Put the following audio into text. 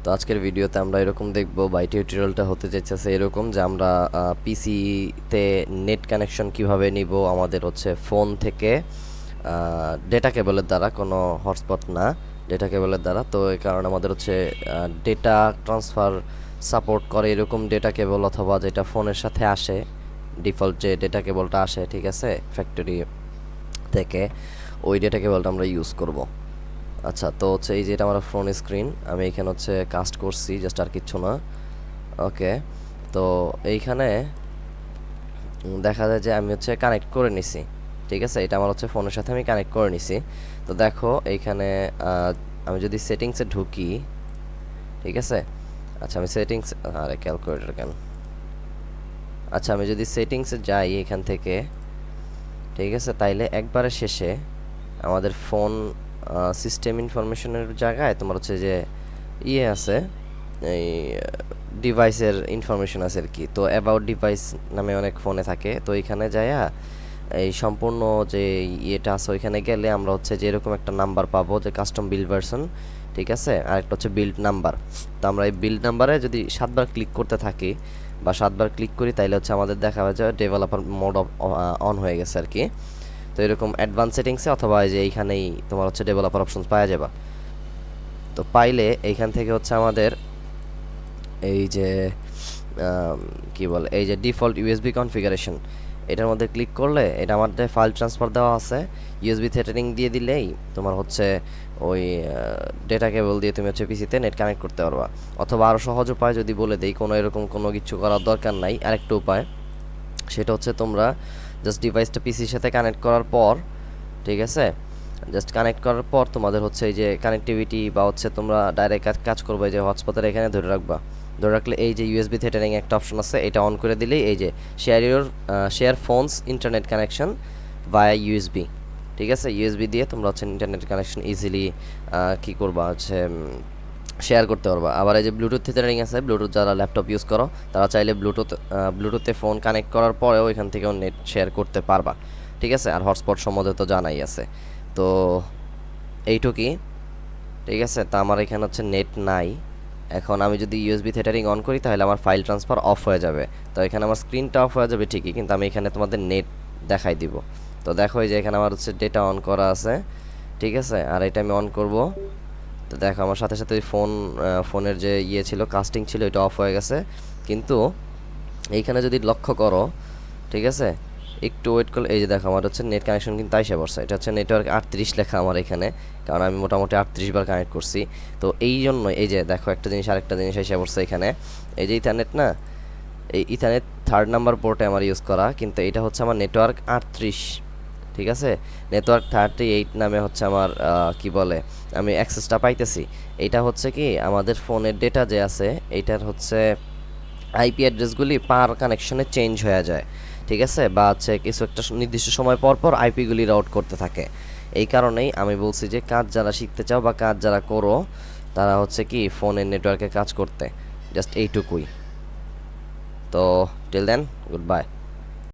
তো আজকের ভিডিওতে আমরা এরকম দেখব বাই টিউটোরিয়ালটা হতে যাচ্ছে এরকম যে আমরা পিসিতে নেট কানেকশন কিভাবে নিব আমাদের হচ্ছে ফোন থেকে ডেটা কেবলের দ্বারা, কোনো হটস্পট না, ডেটা কেবলের দ্বারা। তো এই কারণে আমাদের হচ্ছে ডেটা ট্রান্সফার সাপোর্ট করে এরকম ডেটা কেবল, অথবা যেটা ফোনের সাথে আসে ডিফল্ট যে ডেটা কেবলটা আসে, ঠিক আছে, ফ্যাক্টরি থেকে, ওই ডেটা কেবলটা আমরা ইউজ করব। আচ্ছা, তো হচ্ছে এই যে এটা আমার ফোন স্ক্রিন, আমি এখানে হচ্ছে কাস্ট করছি, জাস্ট আর কিচ্ছু না। ওকে, তো এইখানে দেখা যায় যে আমি হচ্ছে কানেক্ট করে নিছি, ঠিক আছে, এটা আমার হচ্ছে ফোনের সাথে আমি কানেক্ট করে নিছি। তো দেখো এইখানে আমি যদি সেটিংসে ঢুকি, ঠিক আছে, আচ্ছা আমি সেটিংস, আরে ক্যালকুলেটর কেন, আচ্ছা আমি যদি সেটিংসে যাই এখান থেকে, ঠিক আছে, তাইলে একবারে শেষে আমাদের ফোন সিস্টেম ইনফরমেশনের জায়গায় তোমার হচ্ছে যে ইয়ে আছে, এই ডিভাইসের ইনফরমেশন আছে আর কি। তো অ্যাবাউট ডিভাইস নামে অনেক ফোনে থাকে, তো এখানে যায়া এই সম্পূর্ণ যে ইয়েটা আছে ওইখানে গেলে আমরা হচ্ছে যে এরকম একটা নাম্বার পাবো যে কাস্টম বিল্ড ভার্সন, ঠিক আছে, আর একটা হচ্ছে বিল্ড নাম্বার। তো আমরা এই বিল্ড নাম্বারে যদি 7বার ক্লিক করতে থাকি বা 7বার ক্লিক করি, তাইলে হচ্ছে আমাদের দেখা যায় ডেভেলপার মোড অন হয়ে গেছে আর কি। তো এরকম অ্যাডভান্স সেটিংসে অথবা এই যে এইখানেই তোমার হচ্ছে ডেভেলপার অপশনস পাওয়া যাবে। তো পাইলে এইখান থেকে হচ্ছে আমাদের এই যে কি বলে, এই যে ডিফল্ট ইউএসবি কনফিগারেশন, এটার মধ্যে ক্লিক করলে এটা আমাদের ফাইল ট্রান্সফার দেওয়া আছে, ইউএসবি থ্রেটারিং দিয়ে দিলেই তোমার হচ্ছে ওই ডেটা কেবল দিয়ে তুমি হচ্ছে পিসিতে নেট কানেক্ট করতে পারবা। অথবা আরও সহজ উপায় যদি বলে দেই, কোনো এরকম কোনো কিছু করার দরকার নাই, আরেকটা উপায়, সেটা হচ্ছে তোমরা জাস্ট ডিভাইসটা পিসির সাথে কানেক্ট করার পর, ঠিক আছে, জাস্ট কানেক্ট করার পর তোমাদের হচ্ছে এই যে কানেক্টিভিটি বা হচ্ছে তোমরা ডাইরেক্ট কাজ করবে যে হটস্পটের এখানে ধরে রাখবা, ধরে রাখলে এই যে ইউএসবি থিয়েটারিং একটা অপশন আছে, এটা অন করে দিলেই এই যে শেয়ার ফোনস ইন্টারনেট কানেকশন ভায়া ইউএসবি, ঠিক আছে, ইউএসবি দিয়ে তোমরা হচ্ছে ইন্টারনেট কানেকশন ইজিলি কী করবা হচ্ছে শেয়ার করতে পারবা। আবার এই যে ব্লুটুথ থিয়েটারিং আছে, ব্লুটুথ যারা ল্যাপটপ ইউজ করো তারা চাইলে ব্লুটুথে ফোন কানেক্ট করার পরেও এখান থেকেও নেট শেয়ার করতে পারবা, ঠিক আছে। আর হটস্পট সম্বন্ধে তো জানাই আছে। তো এইটুকুই, ঠিক আছে। তা আমার এখানে হচ্ছে নেট নাই, এখন আমি যদি ইউএসবি থিয়েটারিং অন করি তাহলে আমার ফাইল ট্রান্সফার অফ হয়ে যাবে। তো এখানে আমার স্ক্রিনটা অফ হয়ে যাবে ঠিকই, কিন্তু আমি এখানে তোমাদের নেট দেখাই দিব। তো দেখো এই যে এখানে আমার হচ্ছে ডেটা অন করা আছে, ঠিক আছে, আর এটা আমি অন করব। তো দেখো আমার সাথে সাথে ওই ফোনের যে ইয়ে ছিল, কাস্টিং ছিল, এটা অফ হয়ে গেছে। কিন্তু এইখানে যদি লক্ষ্য করো, ঠিক আছে, একটু ওয়েট করলে এই যে দেখো আমার হচ্ছে নেট কানেকশন কিন্তু আইসা পড়ছে, এটা হচ্ছে নেটওয়ার্ক 38 লেখা আমার এখানে, কারণ আমি মোটামুটি 38 বার কানেক্ট করছি। তো এই জন্য এই যে দেখো একটা জিনিস আরেকটা জিনিস আইসা পড়ছে এখানে, এই যে ইথারনেট না, এই ইথারনেট 3rd নাম্বার পোর্টে আমার ইউজ করা, কিন্তু এটা হচ্ছে আমার নেটওয়ার্ক 38, ঠিক আছে, নেটওয়ার্ক 38 নামে হচ্ছে আমার কি বলে আমি অ্যাক্সেসটা পাইতেছি। এটা হচ্ছে কি আমাদের ফোনের ডেটা যে আছে এইটার হচ্ছে আইপি অ্যাড্রেসগুলি পার কানেকশনে চেঞ্জ হয়ে যায়, ঠিক আছে, বা হচ্ছে কিছু একটা নির্দিষ্ট সময় পর পর আইপিগুলি রাউট করতে থাকে। এই কারণেই আমি বলছি যে কাজ যারা শিখতে চাও বা কাজ যারা করো তারা হচ্ছে কি ফোনের নেটওয়ার্কে কাজ করতে, জাস্ট এইটুকুই। তো টিল দেন, গুড বাই।